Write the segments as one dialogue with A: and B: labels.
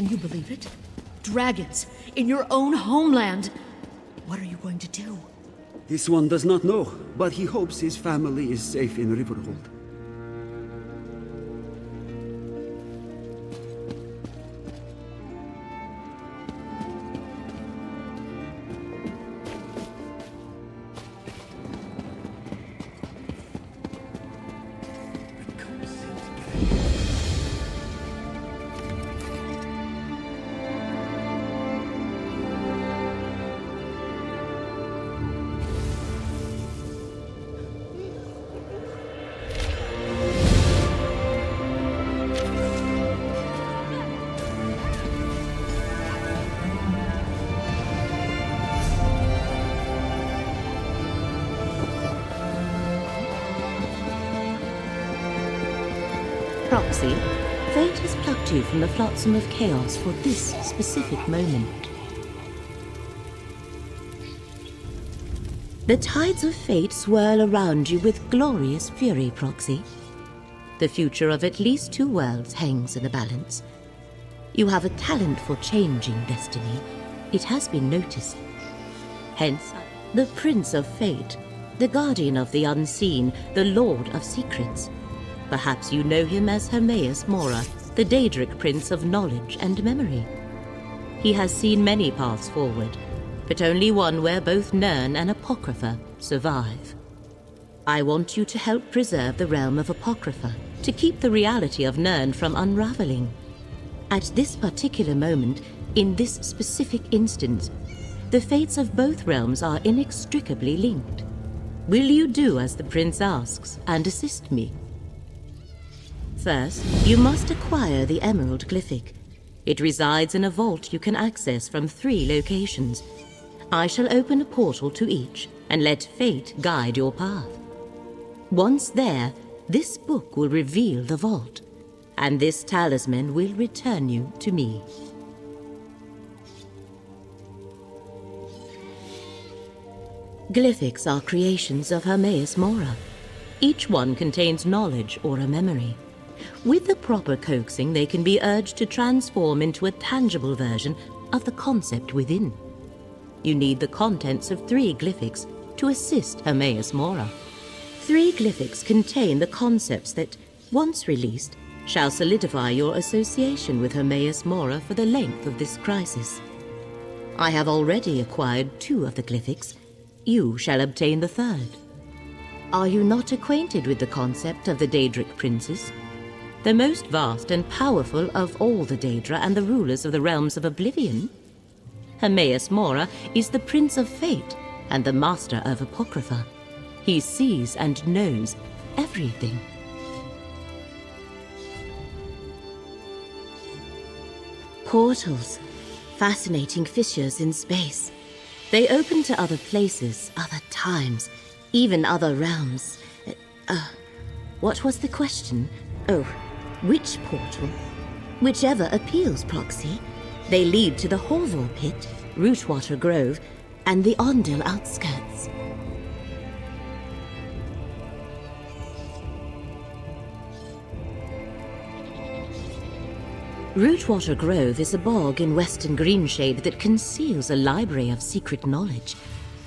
A: Can you believe it? Dragons in your own homeland. What are you going to do?
B: This one does not know, but he hopes his family is safe in Riverhold.
C: Proxy, fate has plucked you from the flotsam of chaos for this specific moment. The tides of fate swirl around you with glorious fury, Proxy. The future of at least 2 worlds hangs in the balance. You have a talent for changing destiny. It has been noticed. Hence, the Prince of Fate, the Guardian of the Unseen, the Lord of Secrets. Perhaps you know him as Hermaeus Mora, the Daedric Prince of Knowledge and Memory. He has seen many paths forward, but only one where both Nirn and Apocrypha survive. I want you to help preserve the realm of Apocrypha, to keep the reality of Nirn from unraveling. At this particular moment, in this specific instance, the fates of both realms are inextricably linked. Will you do as the Prince asks and assist me? First, you must acquire the Emerald Glyphic. It resides in a vault you can access from 3 locations. I shall open a portal to each and let fate guide your path. Once there, this book will reveal the vault, and this talisman will return you to me. Glyphics are creations of Hermaeus Mora. Each one contains knowledge or a memory. With the proper coaxing, they can be urged to transform into a tangible version of the concept within. You need the contents of 3 glyphics to assist Hermaeus Mora. 3 glyphics contain the concepts that, once released, shall solidify your association with Hermaeus Mora for the length of this crisis. I have already acquired 2 of the glyphics. You shall obtain the 3rd. Are you not acquainted with the concept of the Daedric Princes? The most vast and powerful of all the Daedra and the rulers of the realms of Oblivion? Hermaeus Mora is the Prince of Fate and the Master of Apocrypha. He sees and knows everything. Portals. Fascinating fissures in space. They open to other places, other times, even other realms. What was the question? Oh, which portal? Whichever appeals, Proxy. They lead to the Horvor Pit, Rootwater Grove, and the Ondil outskirts. Rootwater Grove is a bog in western Greenshade that conceals a library of secret knowledge.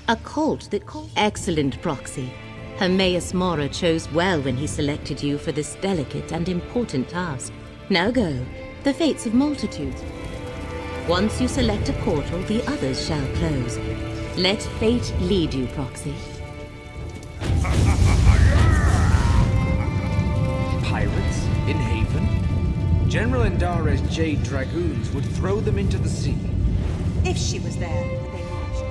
C: A cult that calls... Excellent, Proxy. Hermaeus Mora chose well when he selected you for this delicate and important task. Now go. The fates of multitudes. Once you select a portal, the others shall close. Let fate lead you, Proxy.
D: Pirates in Haven? General Indara's Jade Dragoons would throw them into the sea.
E: If she was there, but they marched.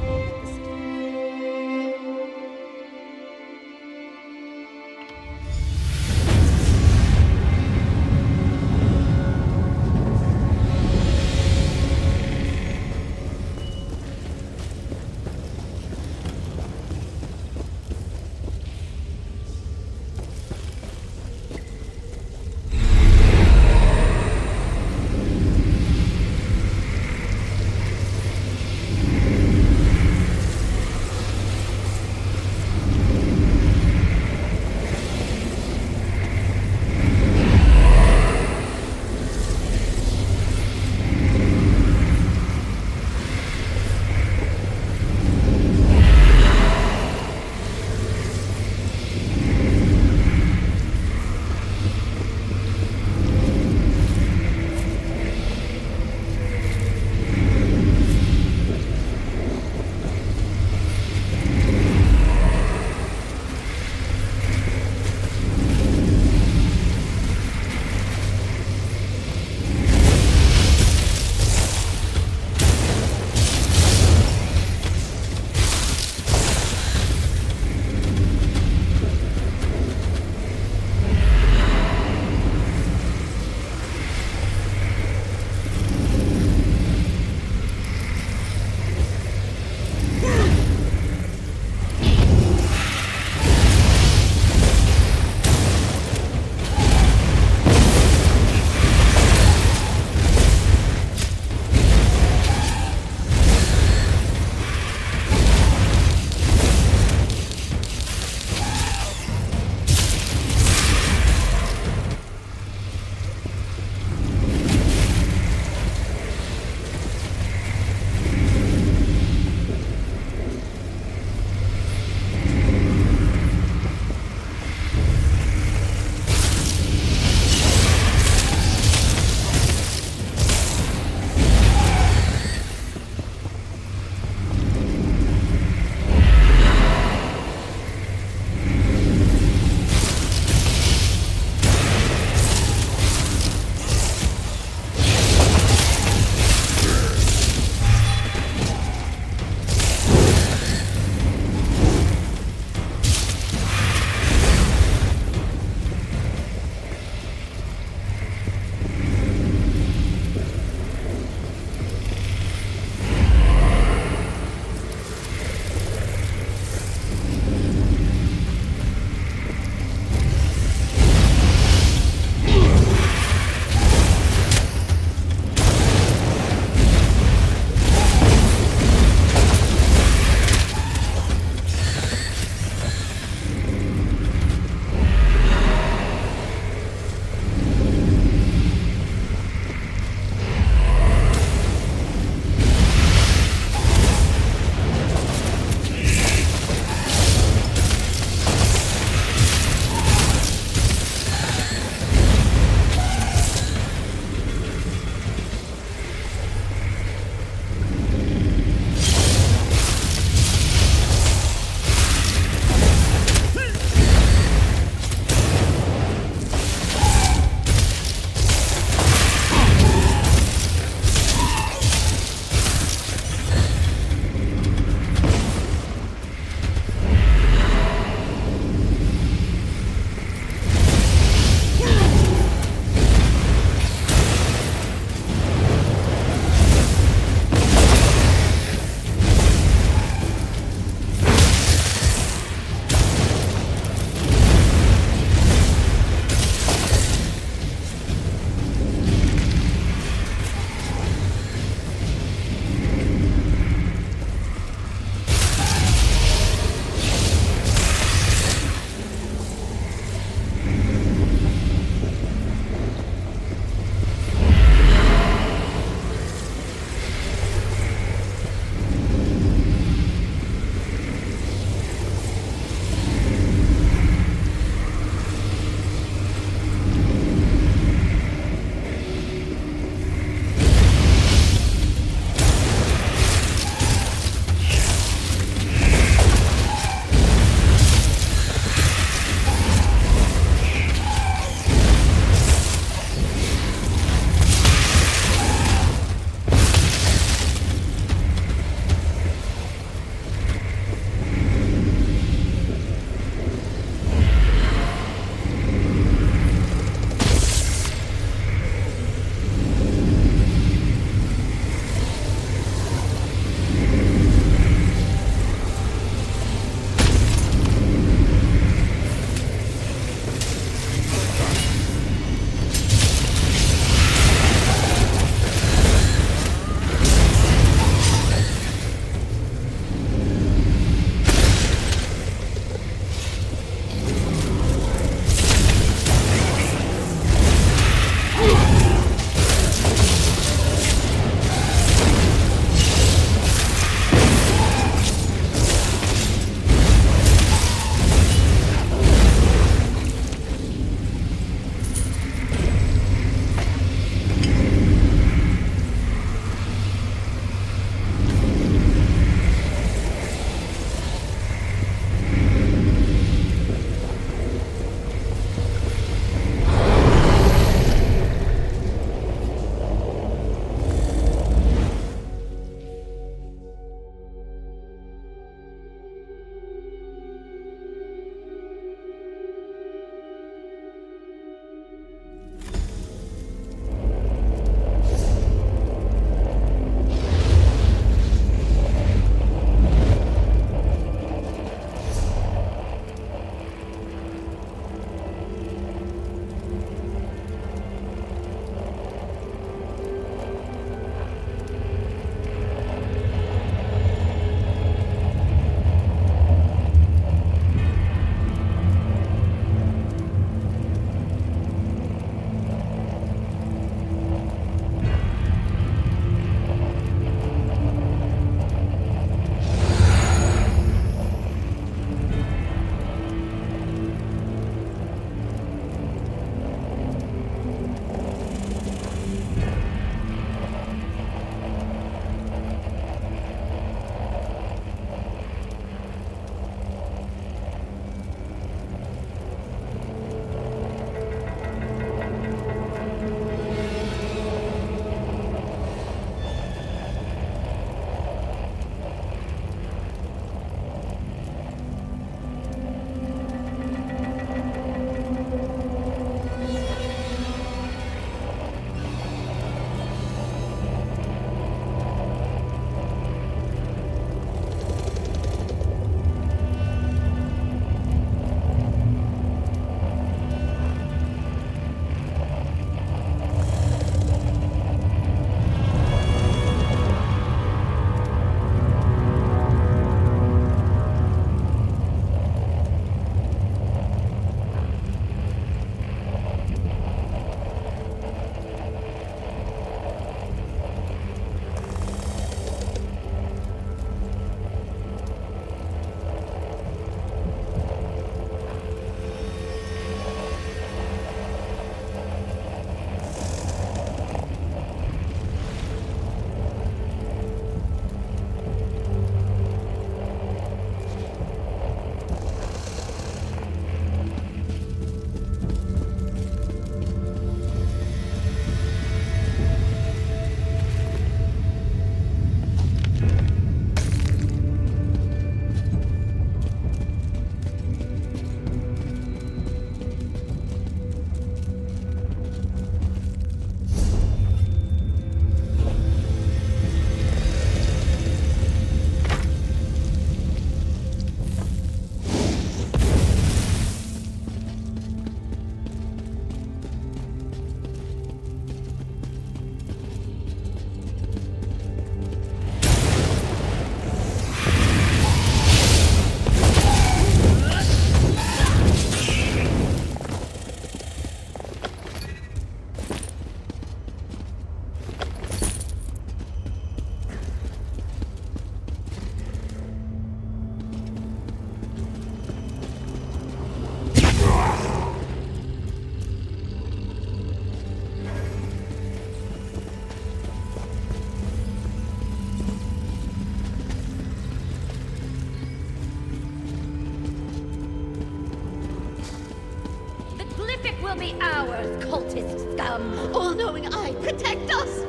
F: shall be ours, cultist scum!
A: All-knowing eye, protect us!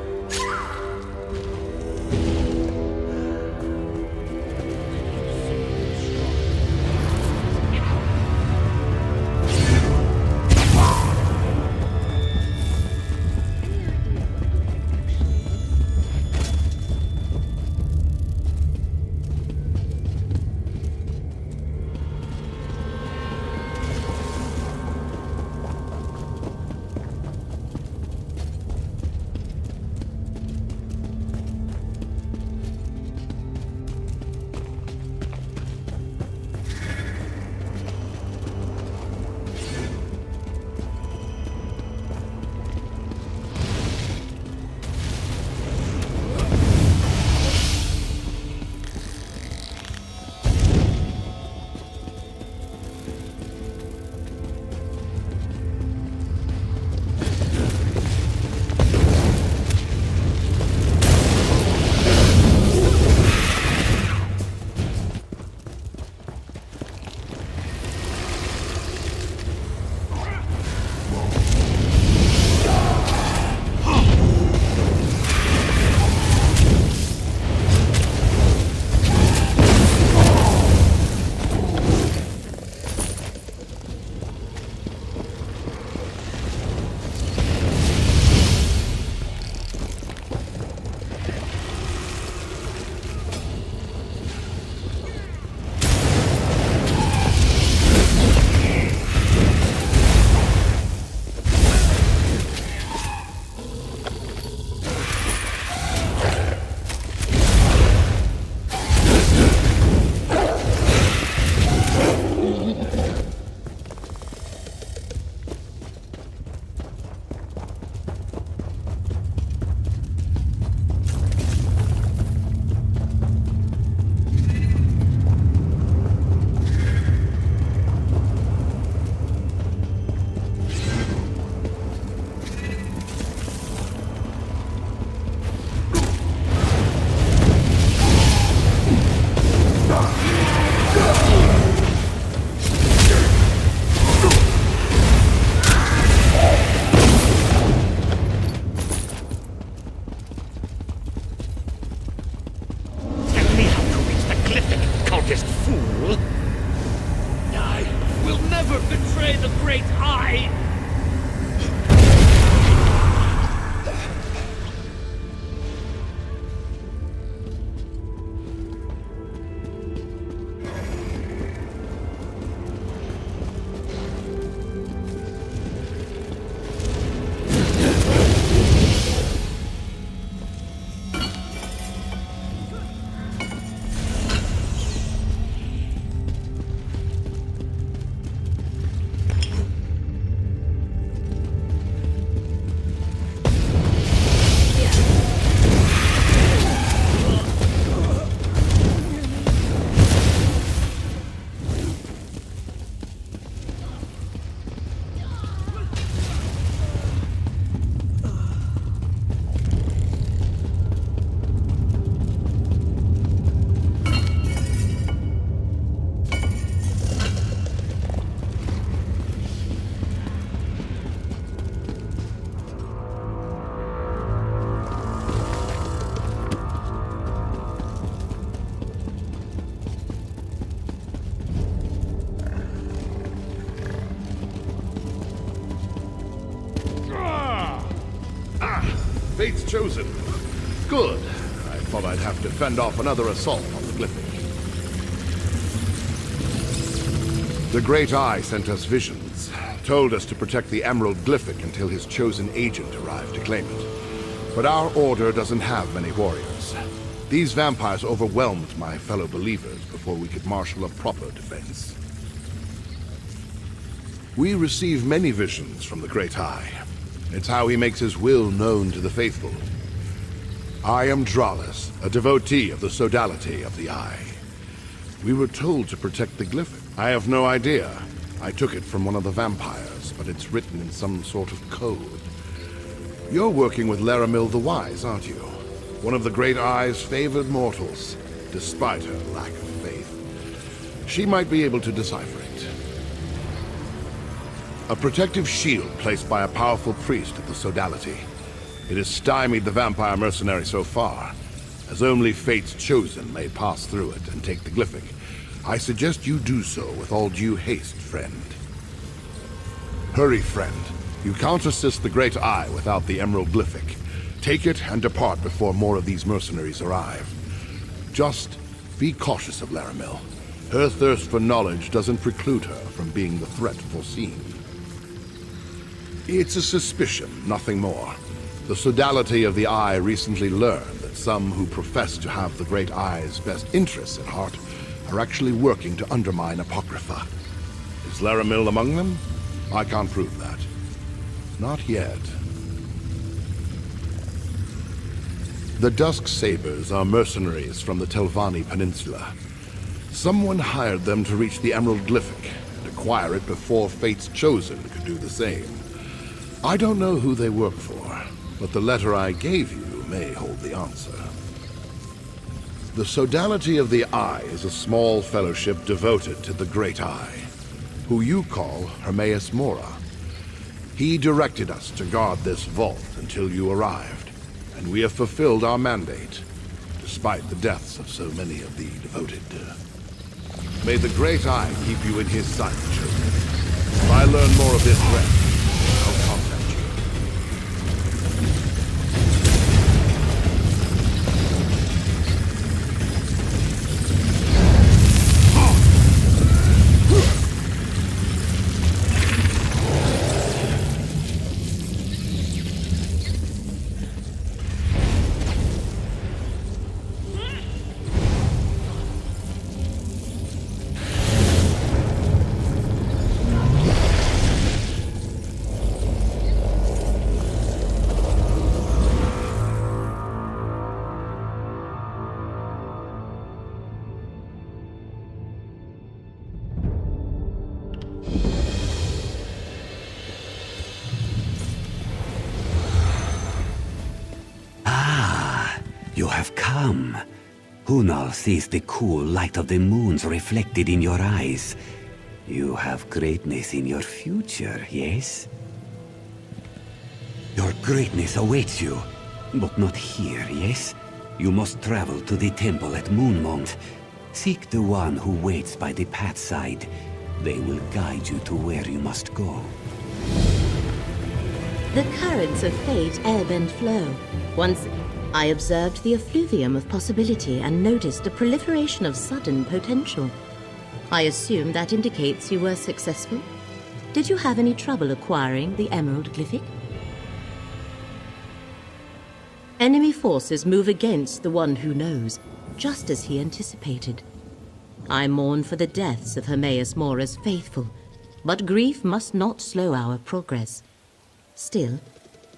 G: Fate's chosen. Good. I thought I'd have to fend off another assault on the Glyphic. The Great Eye sent us visions, told us to protect the Emerald Glyphic until his chosen agent arrived to claim it. But our order doesn't have many warriors. These vampires overwhelmed my fellow believers before we could marshal a proper defense. We receive many visions from the Great Eye. It's how he makes his will known to the faithful. I am Dralis, a devotee of the sodality of the Eye. We were told to protect the Glyphic. I have no idea. I took it from one of the vampires, but it's written in some sort of code. You're working with Laramil the Wise, aren't you? One of the Great Eye's favored mortals, despite her lack of faith. She might be able to decipher it. A protective shield placed by a powerful priest of the Sodality. It has stymied the vampire mercenary so far, as only Fate's Chosen may pass through it and take the glyphic. I suggest you do so with all due haste, friend. Hurry, friend. You can't assist the Great Eye without the Emerald Glyphic. Take it and depart before more of these mercenaries arrive. Just be cautious of Laramil. Her thirst for knowledge doesn't preclude her from being the threat foreseen. It's a suspicion, nothing more. The Sodality of the Eye recently learned that some who profess to have the Great Eye's best interests at heart are actually working to undermine Apocrypha. Is Laramil among them? I can't prove that. Not yet. The Dusk Sabers are mercenaries from the Telvanni Peninsula. Someone hired them to reach the Emerald Glyphic and acquire it before Fate's Chosen could do the same. I don't know who they work for, but the letter I gave you may hold the answer. The Sodality of the Eye is a small fellowship devoted to the Great Eye, who you call Hermaeus Mora. He directed us to guard this vault until you arrived, and we have fulfilled our mandate, despite the deaths of so many of the devoted. May the Great Eye keep you in his sight, Chosen. If I learn more of this threat, I'll contact you.
H: You have come. Hunal sees the cool light of the moons reflected in your eyes. You have greatness in your future, yes? Your greatness awaits you, but not here, yes? You must travel to the temple at Moonmount. Seek the one who waits by the path side. They will guide you to where you must go.
C: The currents of fate ebb and flow. Once I observed the effluvium of possibility and noticed a proliferation of sudden potential. I assume that indicates you were successful. Did you have any trouble acquiring the Emerald Glyphic? Enemy forces move against the one who knows, just as he anticipated. I mourn for the deaths of Hermaeus Mora's faithful, but grief must not slow our progress. Still,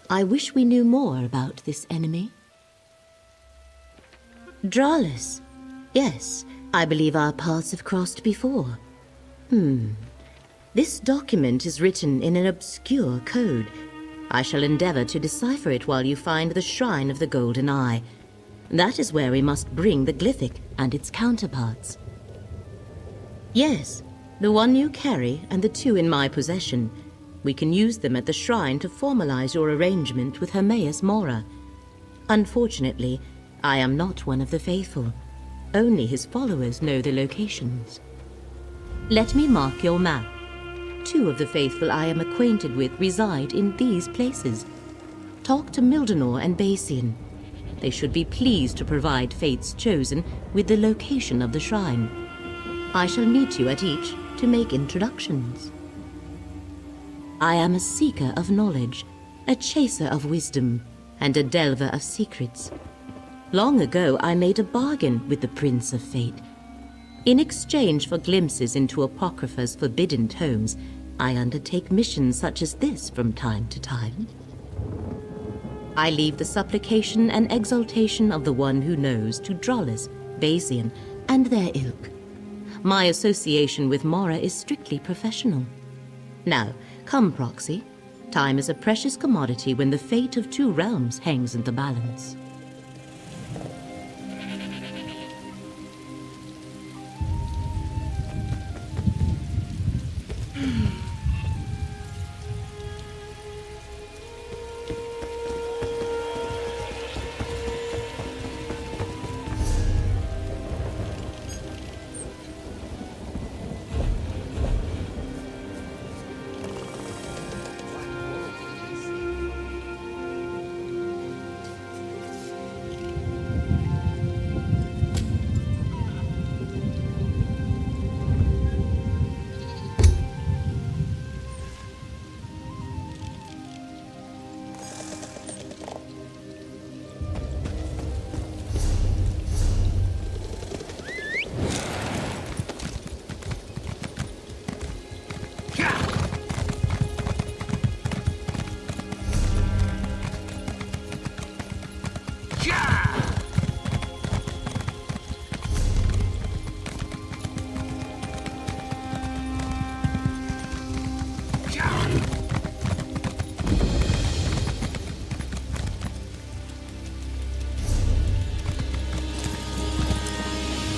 C: I wish we knew more about this enemy. Dralus. Yes, I believe our paths have crossed before. This document is written in an obscure code. I shall endeavor to decipher it while you find the Shrine of the Golden Eye. That is where we must bring the Glyphic and its counterparts. Yes, the one you carry and the two in my possession. We can use them at the shrine to formalize your arrangement with Hermaeus Mora. Unfortunately, I am not one of the faithful. Only his followers know the locations. Let me mark your map. Two of the faithful I am acquainted with reside in these places. Talk to Mildenor and Basian. They should be pleased to provide Fate's Chosen with the location of the shrine. I shall meet you at each to make introductions. I am a seeker of knowledge, a chaser of wisdom, and a delver of secrets. Long ago, I made a bargain with the Prince of Fate. In exchange for glimpses into Apocrypha's forbidden tomes, I undertake missions such as this from time to time. I leave the supplication and exaltation of the one who knows to Dralus, Basian, and their ilk. My association with Mora is strictly professional. Now, come, Proxy. Time is a precious commodity when the fate of two realms hangs in the balance.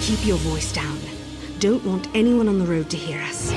E: Keep your voice down. Don't want anyone on the road to hear us.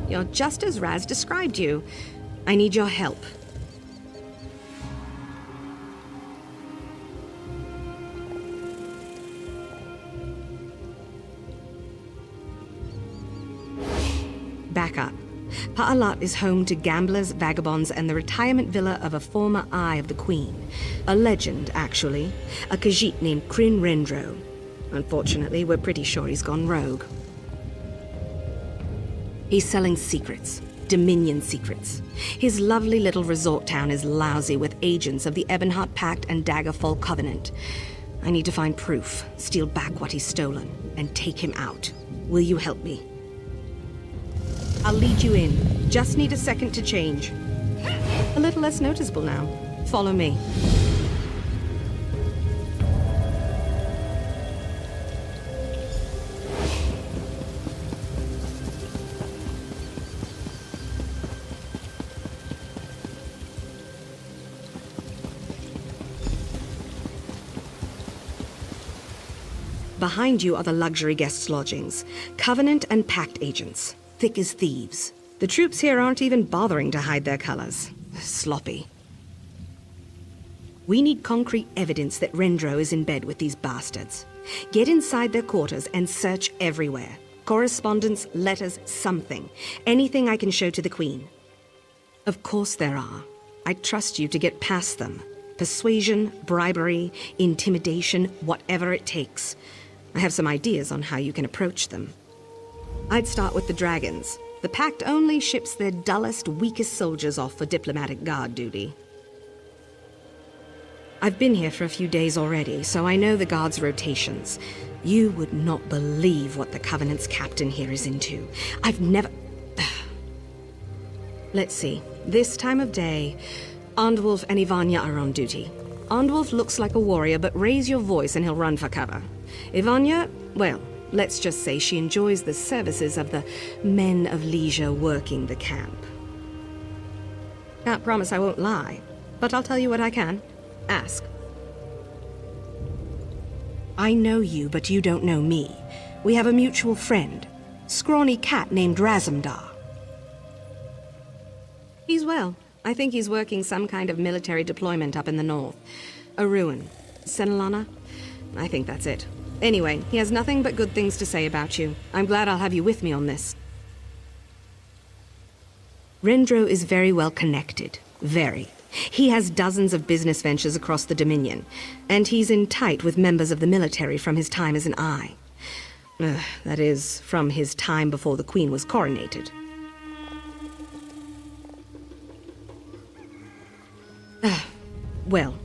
E: You're just as Raz described you. I need your help. Back up. Pa'alat is home to gamblers, vagabonds, and the retirement villa of a former Eye of the Queen. A legend, actually. A Khajiit named Kryn Rendro. Unfortunately, we're pretty sure he's gone rogue. He's selling secrets. Dominion secrets. His lovely little resort town is lousy with agents of the Ebonheart Pact and Daggerfall Covenant. I need to find proof, steal back what he's stolen, and take him out. Will you help me? I'll lead you in. Just need a second to change. A little less noticeable now. Follow me. Behind you are the luxury guests' lodgings. Covenant and Pact agents. Thick as thieves. The troops here aren't even bothering to hide their colors. Sloppy. We need concrete evidence that Rendro is in bed with these bastards. Get inside their quarters and search everywhere. Correspondence, letters, something. Anything I can show to the Queen. Of course there are. I trust you to get past them. Persuasion, bribery, intimidation, whatever it takes. I have some ideas on how you can approach them. I'd start with the dragons. The Pact only ships their dullest, weakest soldiers off for diplomatic guard duty. I've been here for a few days already, so I know the guards' rotations. You would not believe what the Covenant's captain here is into. I've never... Let's see. This time of day, Andwulf and Ivania are on duty. Andwulf looks like a warrior, but raise your voice and he'll run for cover. Ivania, well, let's just say she enjoys the services of the men of leisure working the camp. Can't promise I won't lie, but I'll tell you what I can. Ask. I know you, but you don't know me. We have a mutual friend, scrawny cat named Razumdar. He's well. I think he's working some kind of military deployment up in the north. A ruin. Senelana? I think that's it. Anyway, he has nothing but good things to say about you. I'm glad I'll have you with me on this. Rendro is very well connected. Very. He has dozens of business ventures across the Dominion, and he's in tight with members of the military from his time as an Eye. That is, from his time before the Queen was coronated. Well,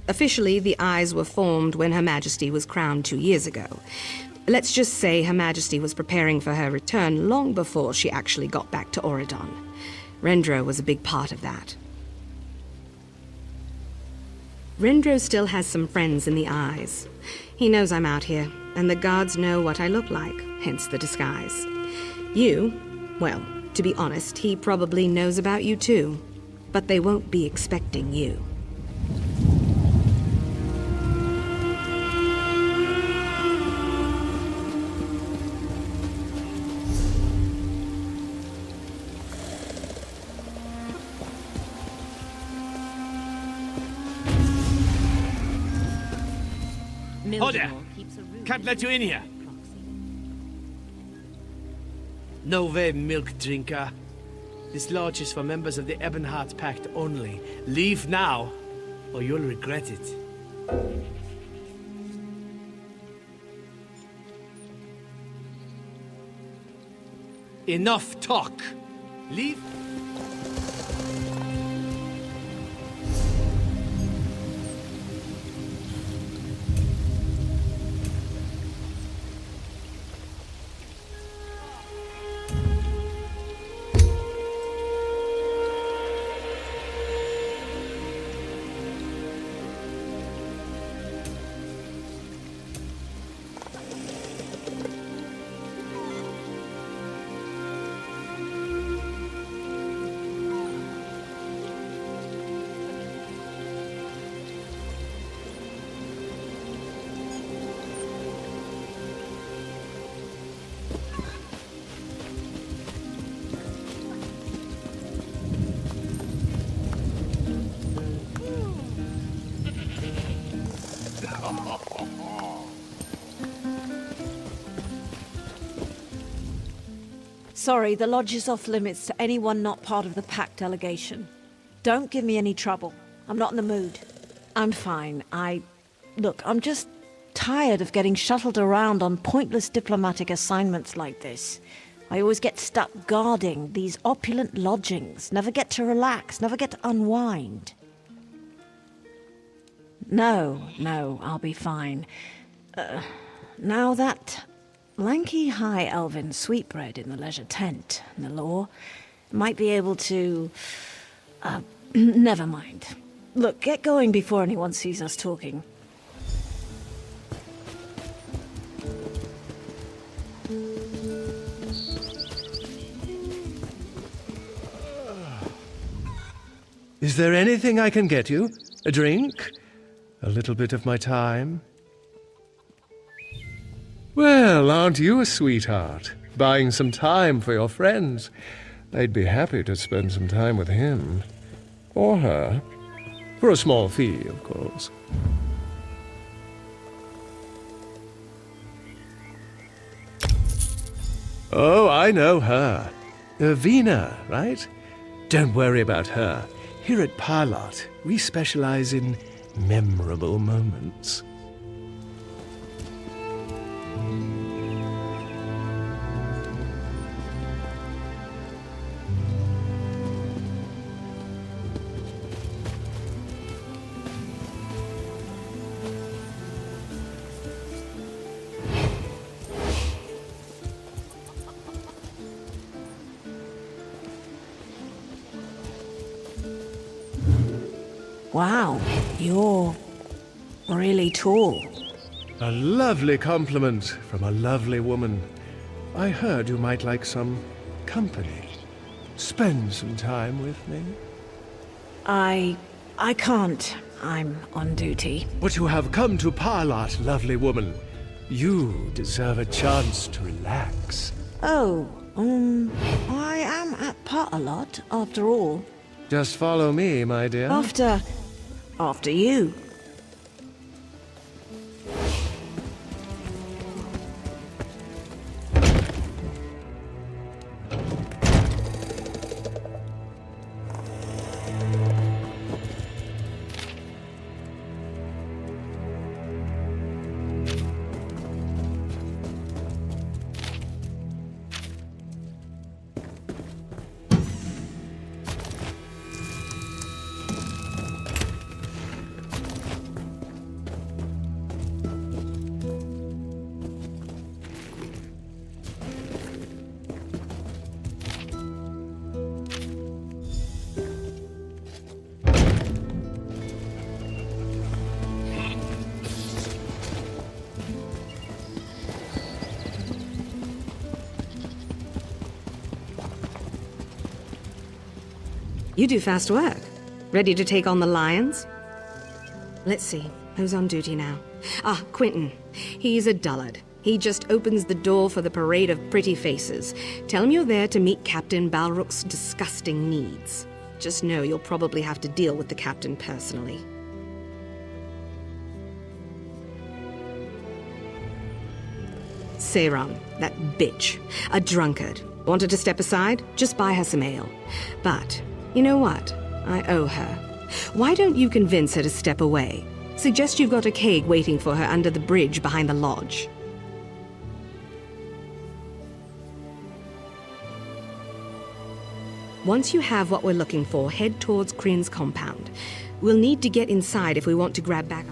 E: officially the Eyes were formed when Her Majesty was crowned 2 years ago. Let's just say Her Majesty was preparing for her return long before she actually got back to Auradon. Rendro was a big part of that. Rendro still has some friends in the Eyes. He knows I'm out here, and the guards know what I look like, hence the disguise. You, well, to be honest, he probably knows about you too, but they won't be expecting you.
I: Hold there! Can't let you in here! No way, milk drinker. This lodge is for members of the Ebonheart Pact only. Leave now, or you'll regret it. Enough talk. Leave.
J: Sorry, the lodge is off limits to anyone not part of the Pact delegation. Don't give me any trouble. I'm not in the mood. I'm fine. Look, I'm just tired of getting shuttled around on pointless diplomatic assignments like this. I always get stuck guarding these opulent lodgings, never get to relax, never get to unwind. No, I'll be fine. Now that lanky high elven sweetbread in the leisure tent, Nalor, might be able to... never mind. Look, get going before anyone sees us talking.
K: Is there anything I can get you? A drink? A little bit of my time? Well, aren't you a sweetheart? Buying some time for your friends. They'd be happy to spend some time with him. Or her. For a small fee, of course. Oh, I know her. Irvina, right? Don't worry about her. Here at Parlot, we specialize in memorable moments.
J: Wow, you're really tall.
K: A lovely compliment from a lovely woman. I heard you might like some company. Spend some time with me.
J: I can't. I'm on duty.
K: But you have come to Parlot, lovely woman. You deserve a chance to relax.
J: Oh, I am at Parlot, after all.
K: Just follow me, my dear.
J: After you.
E: You do fast work. Ready to take on the lions? Let's see, who's on duty now? Ah, Quentin. He's a dullard. He just opens the door for the parade of pretty faces. Tell him you're there to meet Captain Balrog's disgusting needs. Just know you'll probably have to deal with the captain personally. Seiran, that bitch. A drunkard. Wanted to step aside? Just buy her some ale. But, you know what? I owe her. Why don't you convince her to step away? Suggest you've got a keg waiting for her under the bridge behind the lodge. Once you have what we're looking for, head towards Kryn's compound. We'll need to get inside if we want to grab back.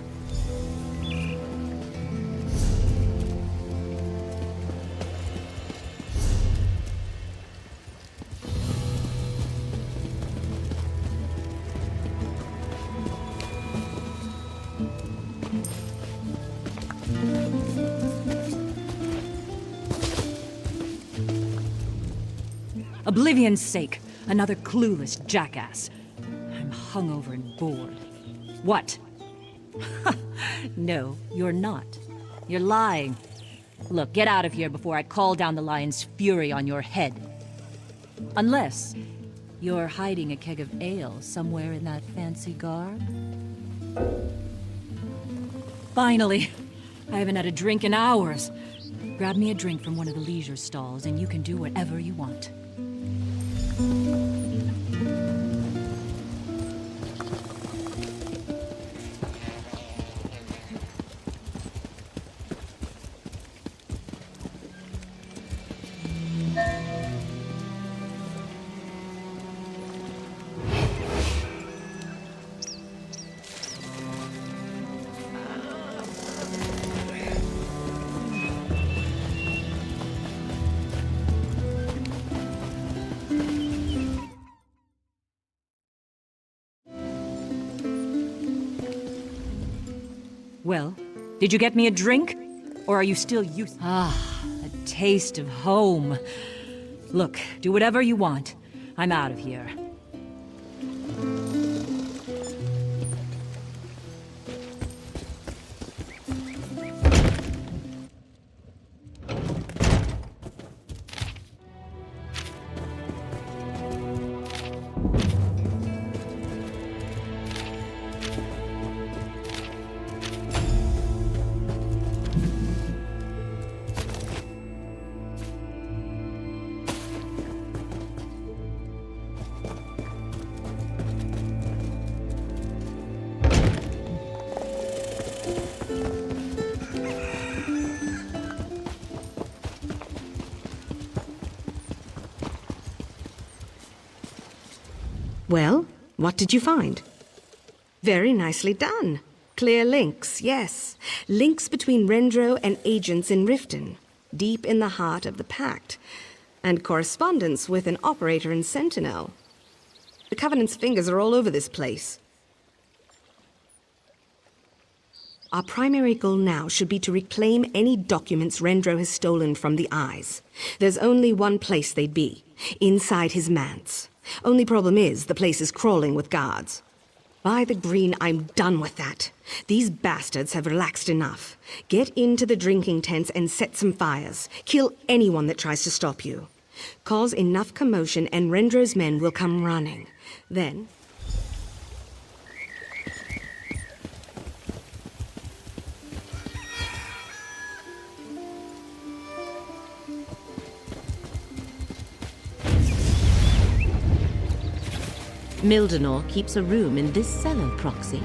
L: Oblivion's sake, another clueless jackass. I'm hungover and bored. What? No, you're not. You're lying. Look, get out of here before I call down the lion's fury on your head. Unless you're hiding a keg of ale somewhere in that fancy garb. Finally, I haven't had a drink in hours. Grab me a drink from one of the leisure stalls and you can do whatever you want. Well, did you get me a drink? Or are you still used— Ah, a taste of home. Look, do whatever you want. I'm out of here.
E: Well, what did you find? Very nicely done. Clear links, yes. Links between Rendro and agents in Riften, deep in the heart of the Pact, and correspondence with an operator in Sentinel. The Covenant's fingers are all over this place. Our primary goal now should be to reclaim any documents Rendro has stolen from the Eyes. There's only one place they'd be, inside his manse. Only problem is, the place is crawling with guards. By the green, I'm done with that. These bastards have relaxed enough. Get into the drinking tents and set some fires. Kill anyone that tries to stop you. Cause enough commotion and Rendro's men will come running. Then—
C: Mildenor keeps a room in this cellar, Proxy.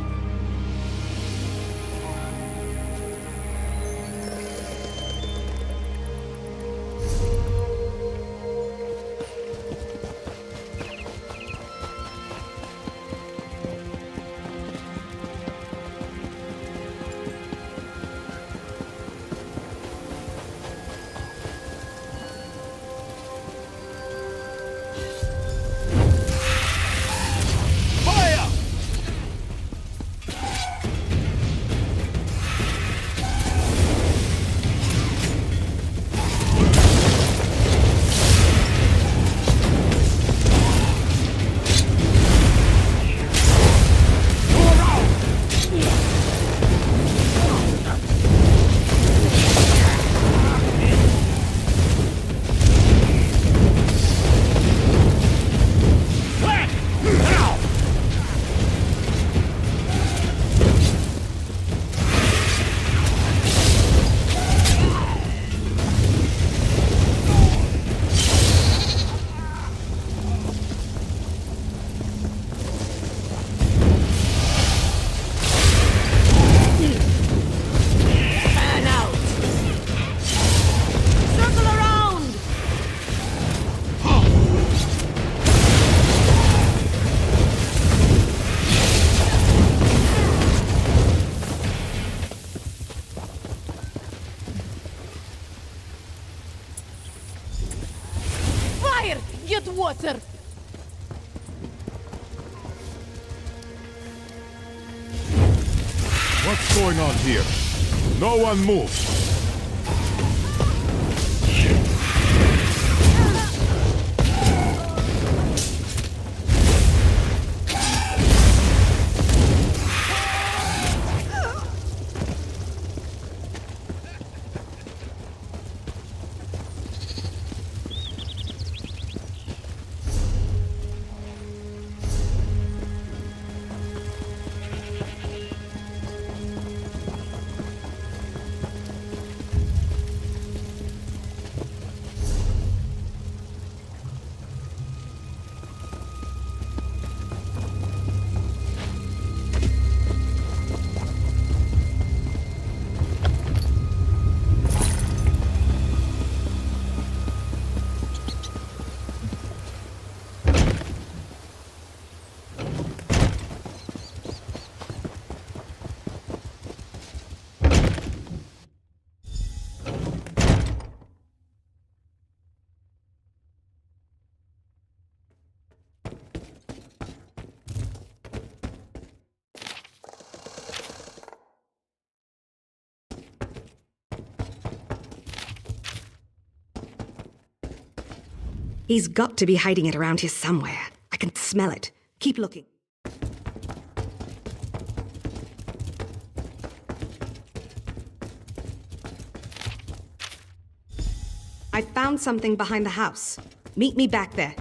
F: water!
M: What's going on here? No one move!
E: He's got to be hiding it around here somewhere. I can smell it. Keep looking. I found something behind the house. Meet me back there.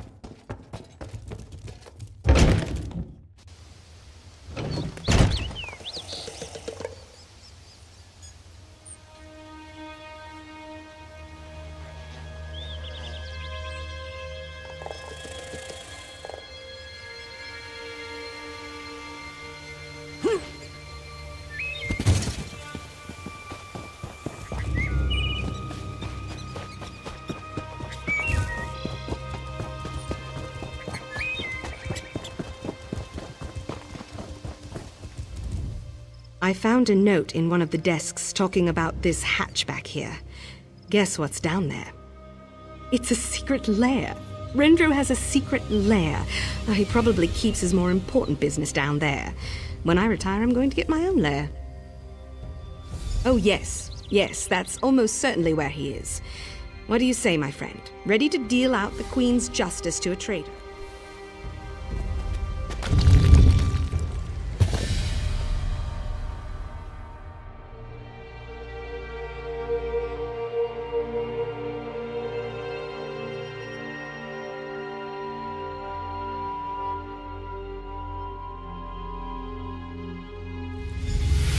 E: I found a note in one of the desks talking about this hatch back here. Guess what's down there? It's a secret lair. Rendro has a secret lair. He probably keeps his more important business down there. When I retire, I'm going to get my own lair. Oh, yes. Yes, that's almost certainly where he is. What do you say, my friend? Ready to deal out the Queen's justice to a traitor?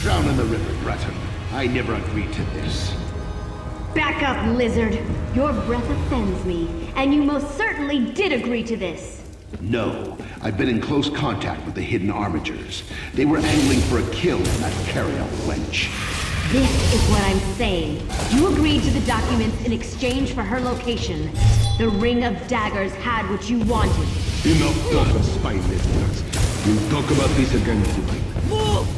N: Drown in the river, Breton. I never agreed to this.
O: Back up, lizard. Your breath offends me, and you most certainly did agree to this.
N: No, I've been in close contact with the hidden armigers. They were angling for a kill in that carrier wench.
O: This is what I'm saying. You agreed to the documents in exchange for her location. The Ring of Daggers had what you wanted.
N: Enough talk, spine-lifters. We'll talk about this again tonight.
O: Move!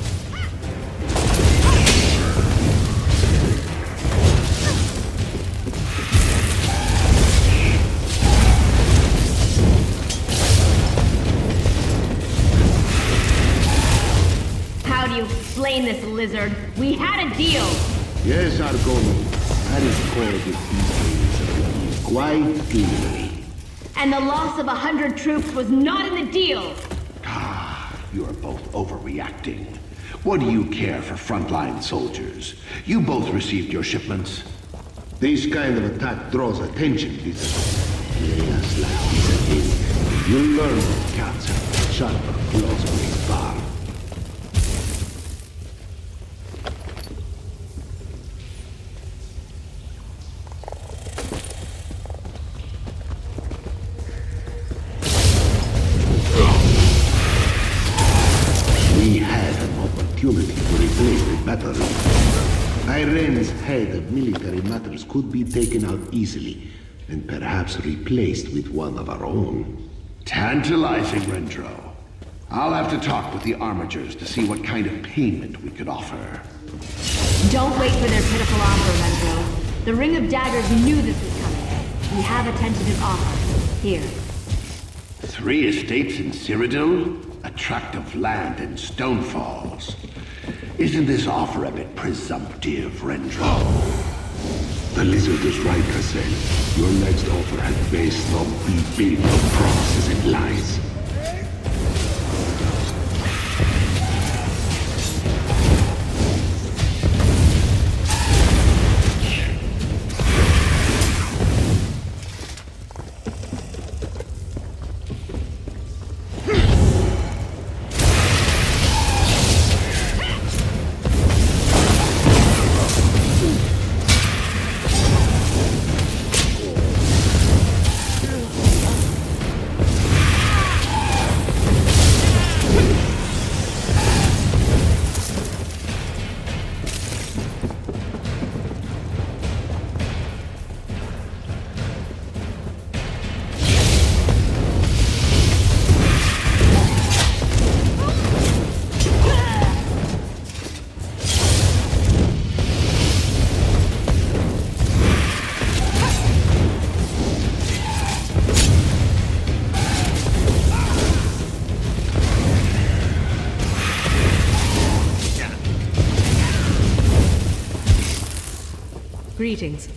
O: How do you explain this, lizard? We had a deal!
N: Yes, Argoni. That is called the details quite clearly.
O: And the loss of 100 troops was not in the deal!
N: You are both overreacting. What do you care for frontline soldiers? You both received your shipments. This kind of attack draws attention, Peter. Play us like this again. You'll learn what counts. Sharper claws on his bar. We had an opportunity to replace the battery. Irene's head of military matters could be taken out easily, and perhaps replaced with one of our own. Tantalizing, Rendro. I'll have to talk with the armigers to see what kind of payment we could offer.
O: Don't wait for their pitiful offer, Rendro. The Ring of Daggers knew this was coming. We have a tentative offer. Here,
N: 3 estates in Cyrodiil? A tract of land and stone falls. Isn't this offer a bit presumptive, Rendro?
P: The lizard is right, Cassel. Your next offer had based on built on promises and lies.
E: Greetings.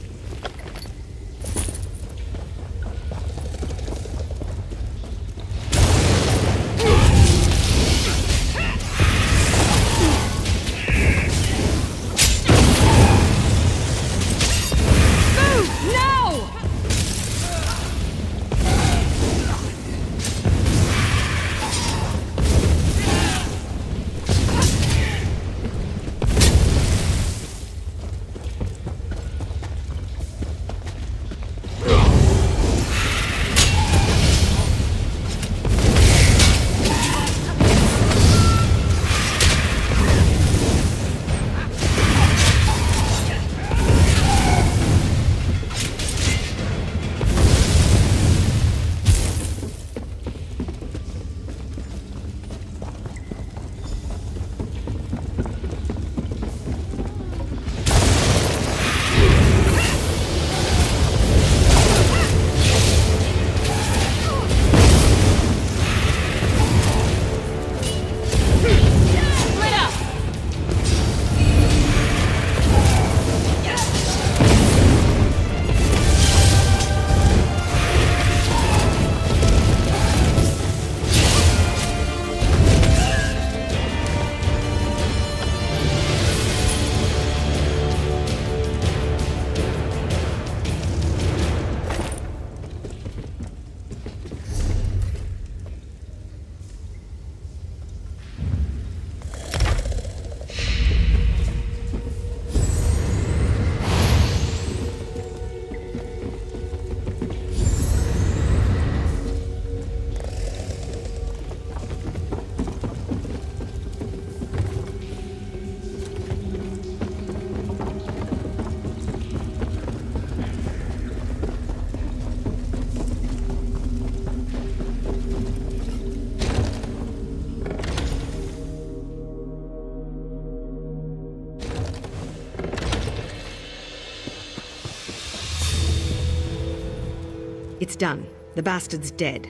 E: It's done. The bastard's dead.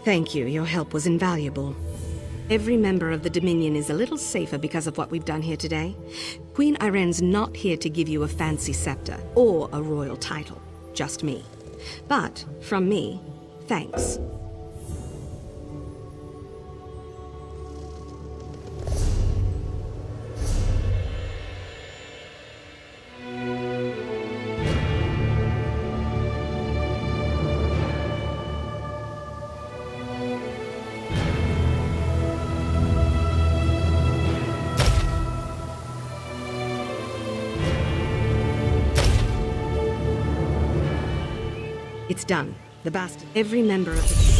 E: Thank you, your help was invaluable. Every member of the Dominion is a little safer because of what we've done here today. Queen Irene's not here to give you a fancy scepter or a royal title. Just me. But, from me, thanks. It's done. The bastard. Every member of the...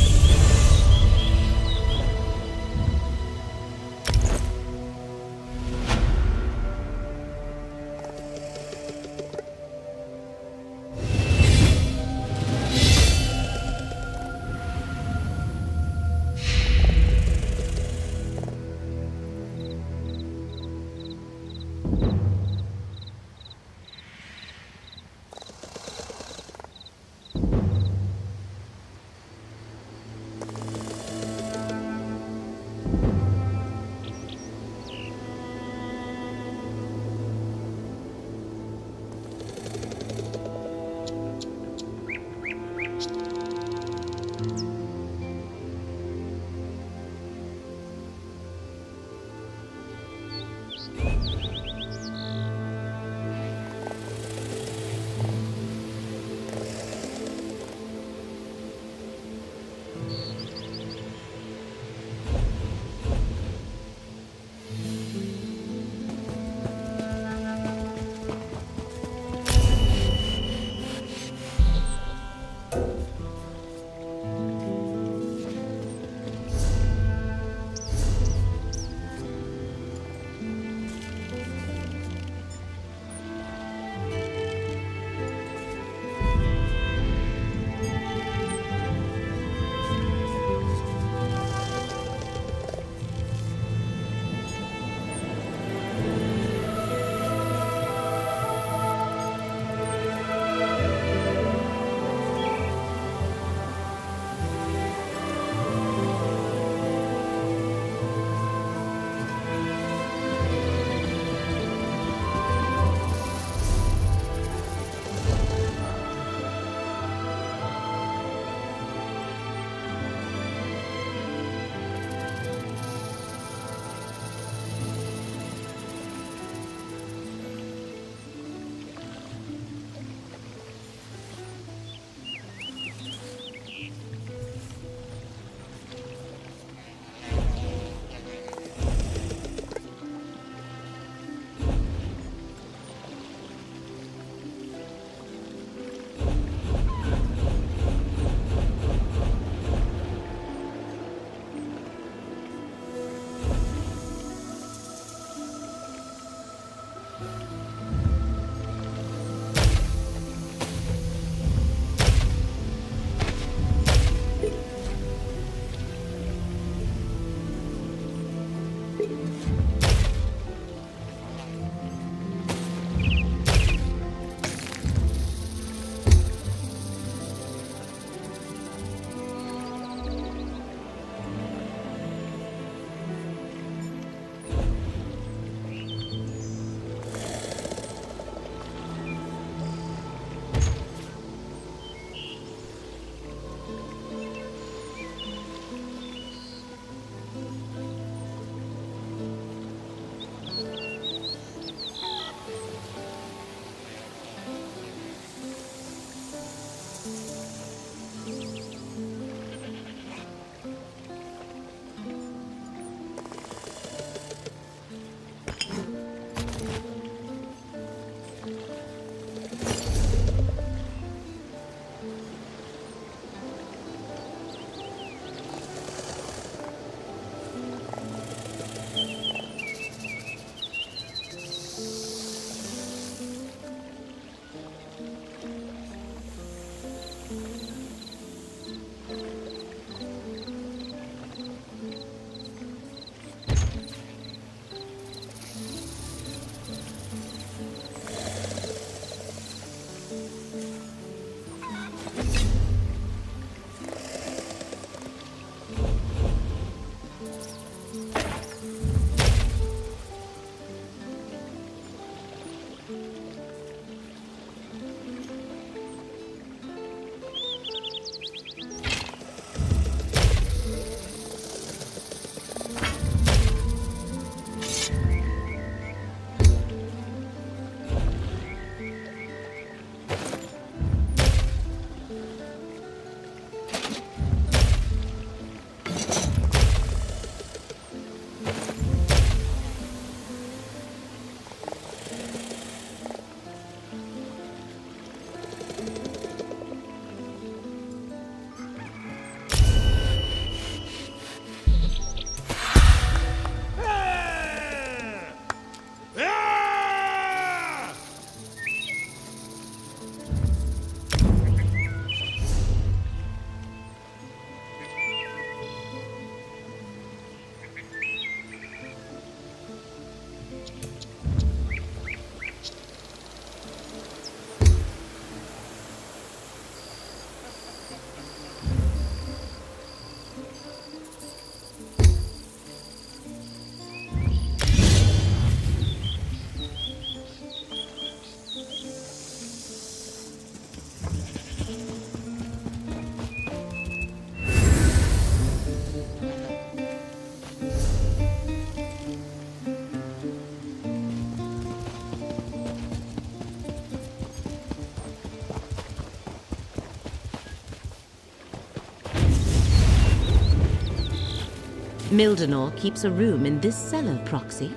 C: Mildenor keeps a room in this cellar, Proxy.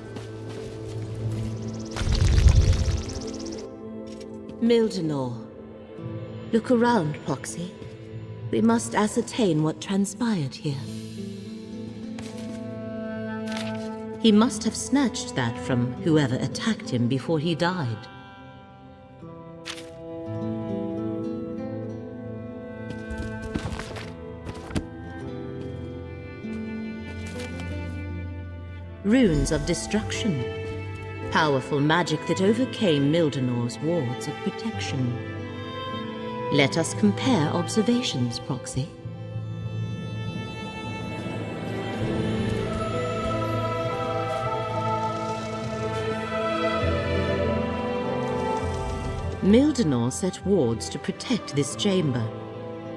C: Mildenor. Look around, Proxy. We must ascertain what transpired here. He must have snatched that from whoever attacked him before he died. Runes of destruction. Powerful magic that overcame Mildenor's wards of protection. Let us compare observations, Proxy. Mildenor set wards to protect this chamber,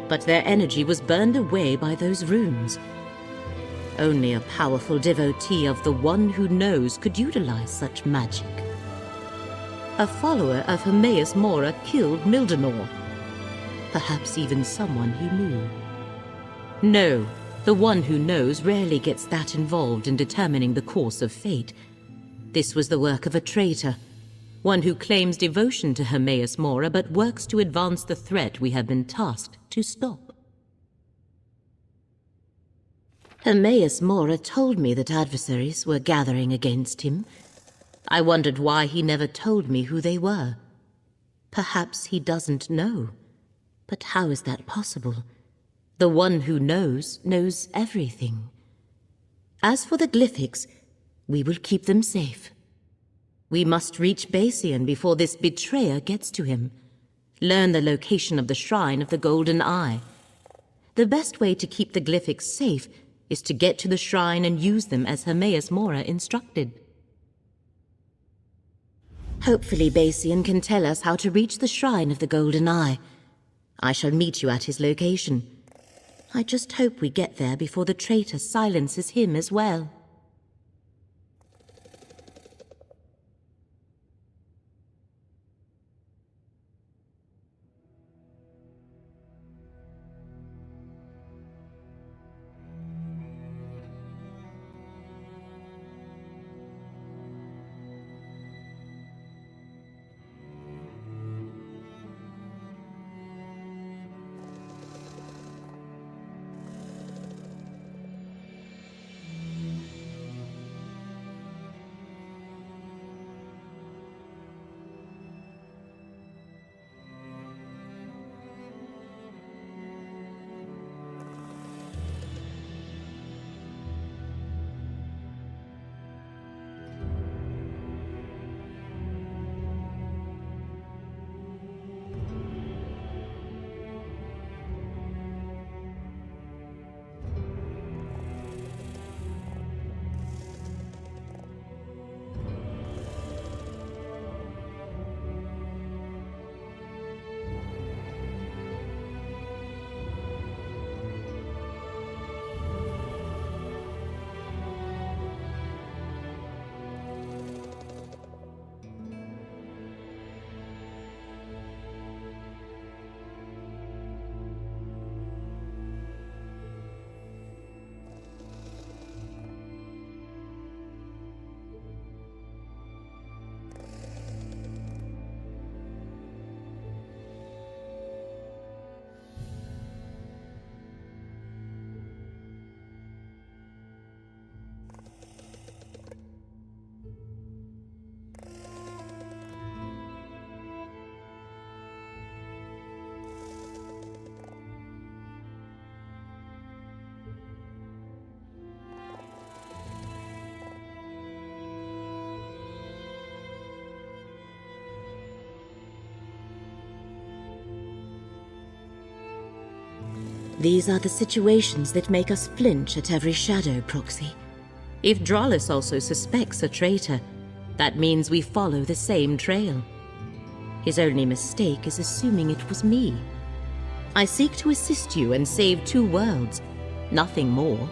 C: but their energy was burned away by those runes. Only a powerful devotee of the One Who Knows could utilize such magic. A follower of Hermaeus Mora killed Mildenor. Perhaps even someone he knew. No, the One Who Knows rarely gets that involved in determining the course of fate. This was the work of a traitor, one who claims devotion to Hermaeus Mora but works to advance the threat we have been tasked to stop. Hermaeus Mora told me that adversaries were gathering against him. I wondered why he never told me who they were. Perhaps he doesn't know. But how is that possible? The One Who knows everything. As for the Glyphics, we will keep them safe. We must reach Basian before this betrayer gets to him. Learn the location of the Shrine of the Golden Eye. The best way to keep the Glyphics safe is to get to the shrine and use them as Hermaeus Mora instructed. Hopefully Basian can tell us how to reach the Shrine of the Golden Eye. I shall meet you at his location. I just hope we get there before the traitor silences him as well. These are the situations that make us flinch at every shadow, Proxy. If Drollis also suspects a traitor, that means we follow the same trail. His only mistake is assuming it was me. I seek to assist you and save 2 worlds, nothing more.